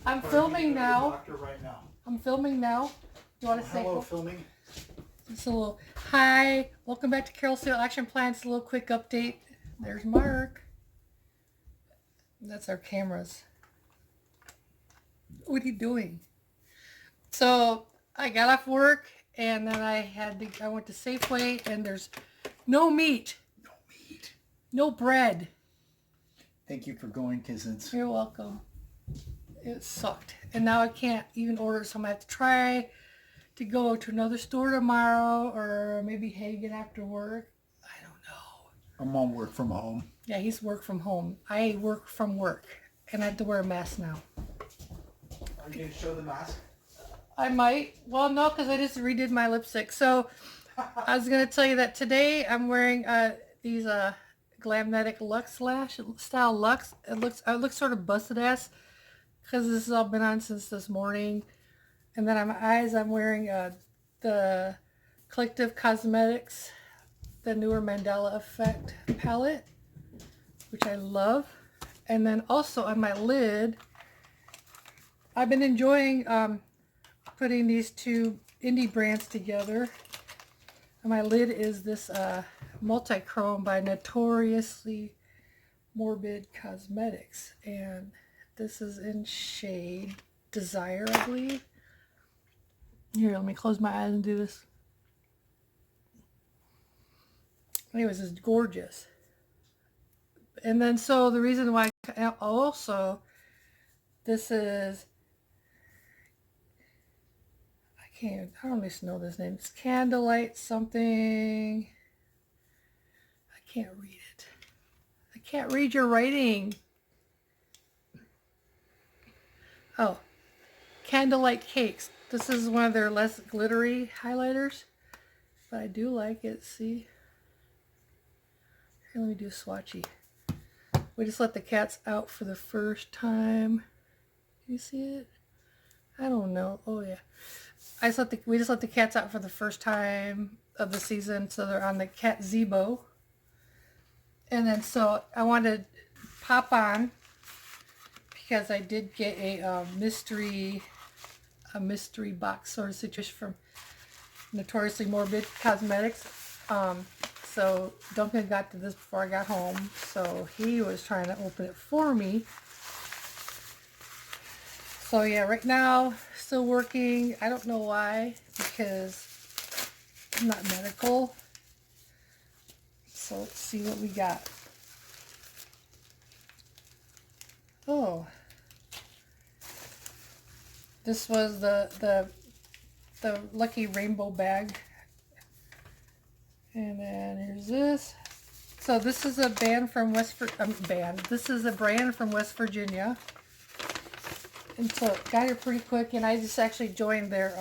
I'm filming now. Doctor right now. I'm filming now. You want to say hello? Filming. Just a little hi. Welcome back to Carol Sale Action Plans. A little quick update. There's Mark. That's our cameras. What are you doing? So I got off work and then I went to Safeway and there's no meat. No meat. No bread. Thank you for going, Kissins. You're welcome. It sucked. And now I can't even order, so I'm going to have to try to go to another store tomorrow or maybe Hagen after work. I don't know. I'm on work from home. Yeah, he's work from home. I work from work and I have to wear a mask now. Are you going to show the mask? I might. Well, no, because I just redid my lipstick. So I was going to tell you that today I'm wearing these Glamnetic Luxe Lash Style Luxe. It looks sort of busted ass because this has all been on since this morning. And then on my eyes I'm wearing the Collective Cosmetics, the newer Mandela Effect palette, which I love. And then also on my lid, I've been enjoying putting these two indie brands together. And my lid is this multichrome by Notoriously Morbid Cosmetics, and this is in shade Desire, I believe. Here, let me close my eyes and do this. Anyways, it's gorgeous. And then so the reason why also this is, I don't even know this name. It's Candlelight something. I can't read it. I can't read your writing. Oh, Candlelight Cakes. This is one of their less glittery highlighters, but I do like it. See? Here, let me do a swatchy. We just let the cats out for the first time. Can you see it? I don't know. Oh yeah. We just let the cats out for the first time of the season, so they're on the cat Zebo. And then so I wanted to pop on because I did get a mystery box sort of situation from Notoriously Morbid Cosmetics. So Duncan got to this before I got home, so he was trying to open it for me. So yeah, right now, still working. I don't know why, because I'm not medical. So let's see what we got. Oh. This was the lucky rainbow bag. And then here's this. So this is a band from This is a brand from West Virginia. And so it got here pretty quick, and I just actually joined their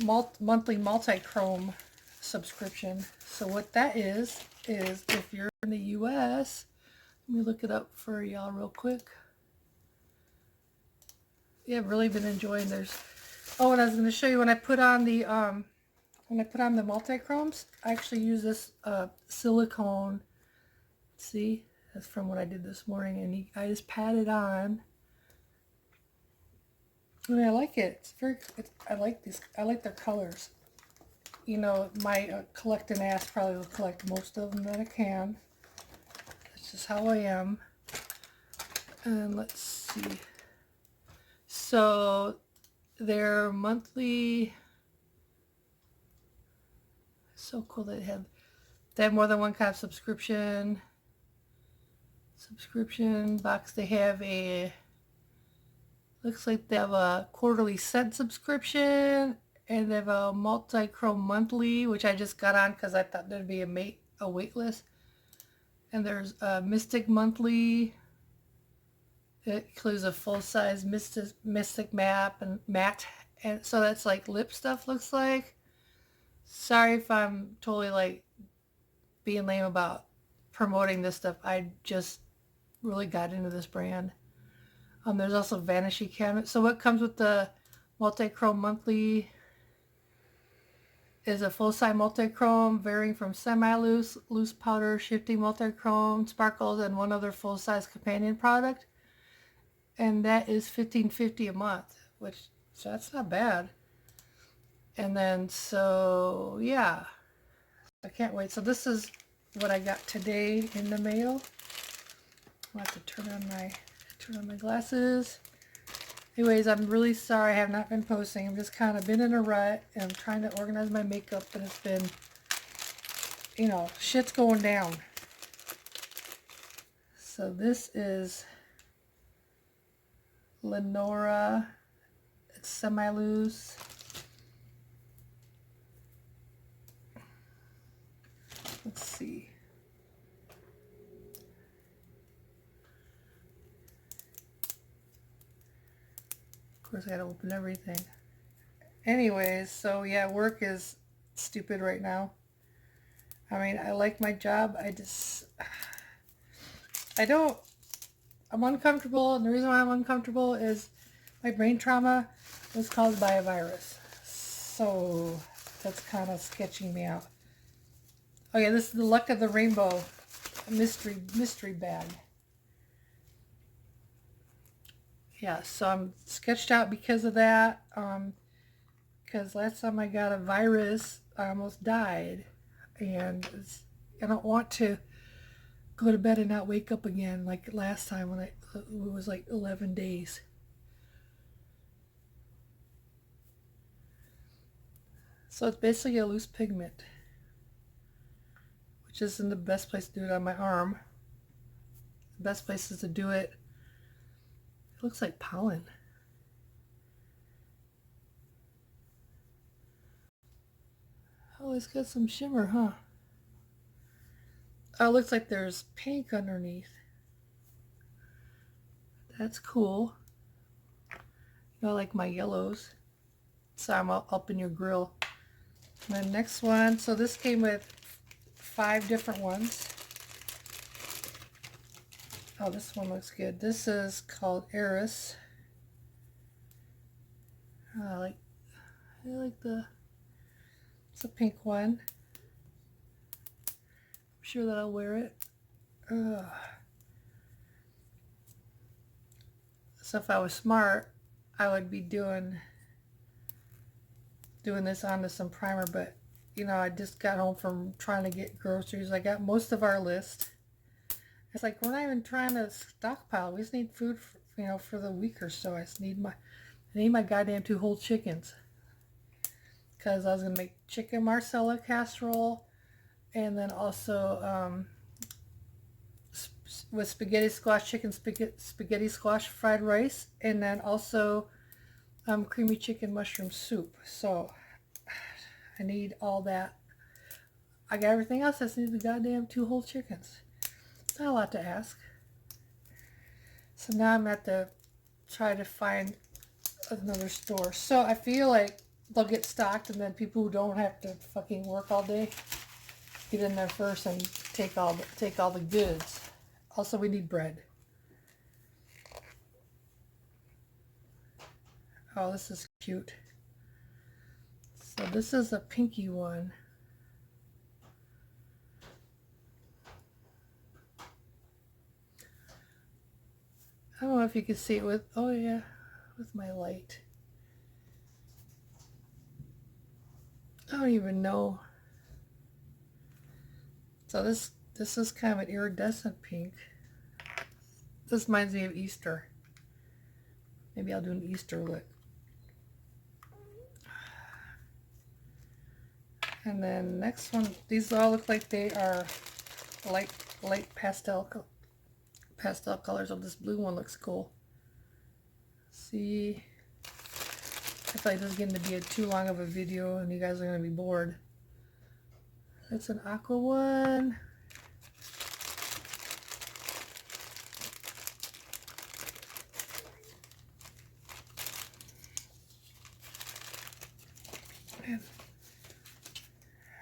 monthly multichrome subscription. So what that is if you're in the US, let me look it up for y'all real quick. Yeah, I've really been enjoying theirs. Oh, and I was going to show you when I put on the multichromes, I actually use this silicone. See, that's from what I did this morning, and I just pat it on. I mean, I like it. I like these. I like their colors. You know, my collecting ass probably will collect most of them that I can. That's just how I am. And let's see. So their monthly. So cool they have more than one kind of subscription box. They have looks like they have a quarterly scent subscription, and they have a multichrome monthly, which I just got on because I thought there'd be a wait list. And there's a Mystic monthly. It includes a full-size Mystic map and matte, and so that's like lip stuff, looks like. Sorry if I'm totally like being lame about promoting this stuff. I just really got into this brand. There's also Vanishing Cabinet. So what comes with the multichrome monthly is a full-size multichrome varying from semi-loose, loose powder, shifting multichrome, sparkles, and one other full-size companion product. and that is $15.50 a month, which, so that's not bad. And then, so yeah, I can't wait. So this is what I got today in the mail. I'll have to turn on my glasses. Anyways, I'm really sorry I have not been posting. I'm just kind of been in a rut, and I'm trying to organize my makeup, and it's been, you know, shit's going down. So this is Lenora. It's semi-loose. Let's see. Of course, I gotta open everything. Anyways, so yeah, work is stupid right now. I mean, I like my job. I'm uncomfortable, and the reason why I'm uncomfortable is my brain trauma was caused by a virus. So that's kind of sketching me out. Oh yeah, this is the Luck of the Rainbow mystery bag. Yeah, so I'm sketched out because of that. Because last time I got a virus, I almost died. And I don't want to go to bed and not wake up again like last time when it was like 11 days. So it's basically a loose pigment, which isn't the best place to do it on my arm. The best place is to do it. It looks like pollen. Oh, it's got some shimmer, huh? Oh, it looks like there's pink underneath. That's cool. You know, I like my yellows. So I'm up in your grill. And then next one, so this came with 5 different ones. Oh, this one looks good. This is called Eris. I like it's a pink one. I'm sure that I'll wear it. So if I was smart, I would be doing this onto some primer, but you know, I just got home from trying to get groceries. I got most of our list. It's like we're not even trying to stockpile. We just need food for, you know, for the week or so. I just need my goddamn 2 whole chickens. Because I was gonna make chicken marsala casserole, and then also with spaghetti squash, chicken spaghetti squash fried rice, and then also creamy chicken mushroom soup. So I need all that. I got everything else. I just need the goddamn 2 whole chickens. It's not a lot to ask. So now I'm at the try to find another store. So I feel like they'll get stocked, and then people who don't have to fucking work all day get in there first and take all the goods. Also, we need bread. Oh, this is cute. So this is a pinky one. I don't know if you can see it with, oh yeah, with my light. I don't even know. So this is kind of an iridescent pink. This reminds me of Easter. Maybe I'll do an Easter look. And then next one, these all look like they are light pastel colors. Oh, this blue one looks cool. See, I feel like this is getting to be too long of a video and you guys are going to be bored. It's an aqua one.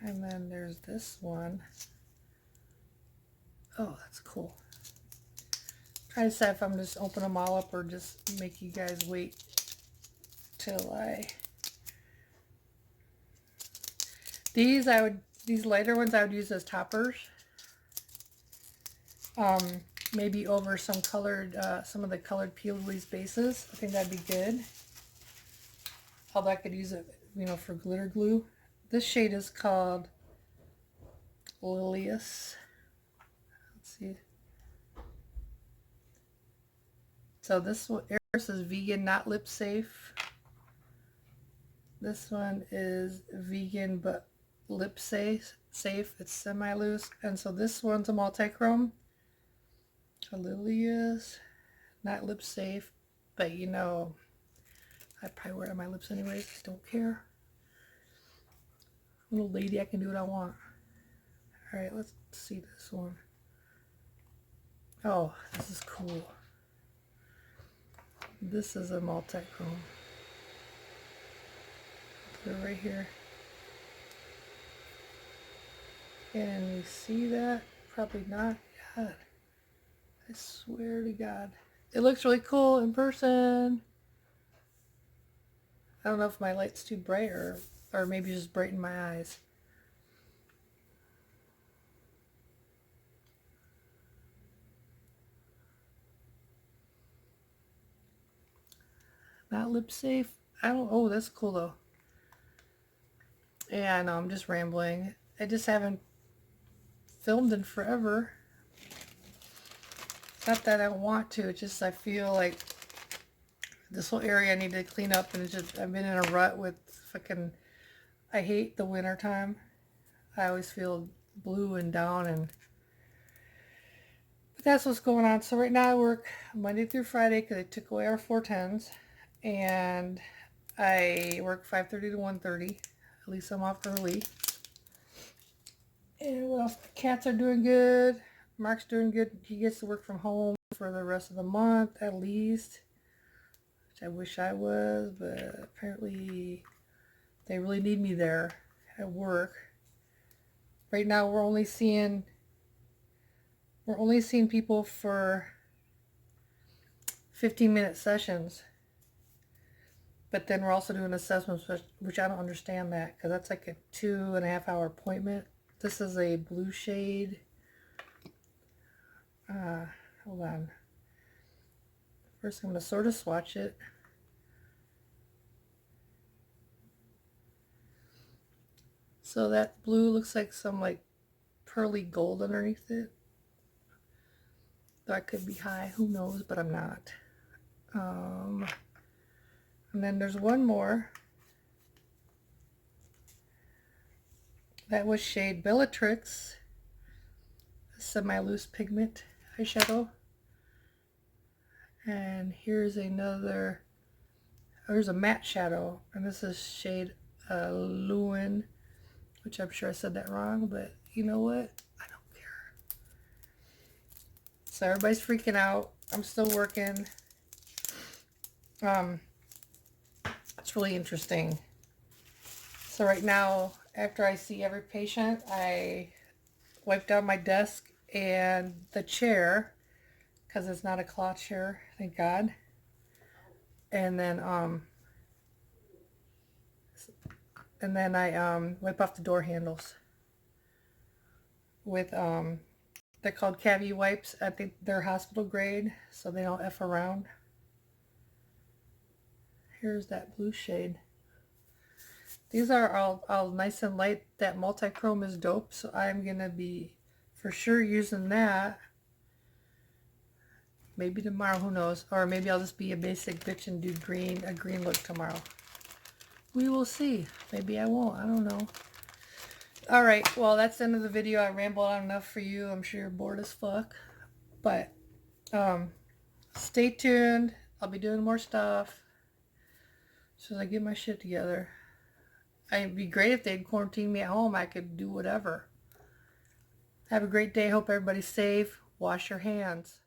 And then there's this one. Oh, that's cool. Try to decide if I'm just open them all up or just make you guys wait till these lighter ones I would use as toppers. maybe over some colored, some of the colored peeled bases. I think that'd be good. Although I could use it, you know, for glitter glue. This shade is called Lilius. Let's see. So this one, Eris is vegan, not lip safe. This one is vegan but lip safe. It's semi-loose. And so this one's a multi-chrome. Lilius, not lip safe, but you know, I probably wear it on my lips anyways. Don't care. I'm a little lady, I can do what I want. Alright, let's see this one. Oh, this is cool. This is a multi-chrome. Put it right here. Can you see that? Probably not. God. I swear to God. It looks really cool in person. I don't know if my light's too bright or maybe just brighten my eyes. Not lip safe. I don't, oh, that's cool though. Yeah, I know, I'm just rambling. I just haven't filmed in forever. It's not that I want to, it's just I feel like this whole area I need to clean up, and it's just, I've been in a rut with fucking, I hate the winter time. I always feel blue and down, and but that's what's going on. So right now I work Monday through Friday because they took away our 410s, and I work 5:30 to 1:30. At least I'm off early. And what else? The cats are doing good. Mark's doing good. He gets to work from home for the rest of the month at least, which I wish I was, but apparently they really need me there at work. Right now we're only seeing people for 15-minute sessions. But then we're also doing assessments, which I don't understand that, because that's like a 2.5-hour appointment. This is a blue shade. Hold on. First I'm going to sort of swatch it. So that blue looks like some like pearly gold underneath it. That could be high, who knows, but I'm not. And then there's one more. That was shade Bellatrix, a semi-loose pigment eyeshadow. And here's another, here's a matte shadow, and this is shade Lewin, which I'm sure I said that wrong, but you know what? I don't care. So everybody's freaking out. I'm still working. It's really interesting. So right now, after I see every patient, I wipe down my desk and the chair, because it's not a cloth chair, thank God. And then I wipe off the door handles with they're called cavity wipes. I think they're hospital grade, so they don't F around. Here's that blue shade. These are all nice and light. That multi-chrome is dope, so I'm gonna be for sure using that. Maybe tomorrow, who knows? Or maybe I'll just be a basic bitch and do a green look tomorrow. We will see. Maybe I won't. I don't know. Alright, well, that's the end of the video. I rambled on enough for you. I'm sure you're bored as fuck. But stay tuned. I'll be doing more stuff as soon as I get my shit together. It'd be great if they'd quarantine me at home. I could do whatever. Have a great day. Hope everybody's safe. Wash your hands.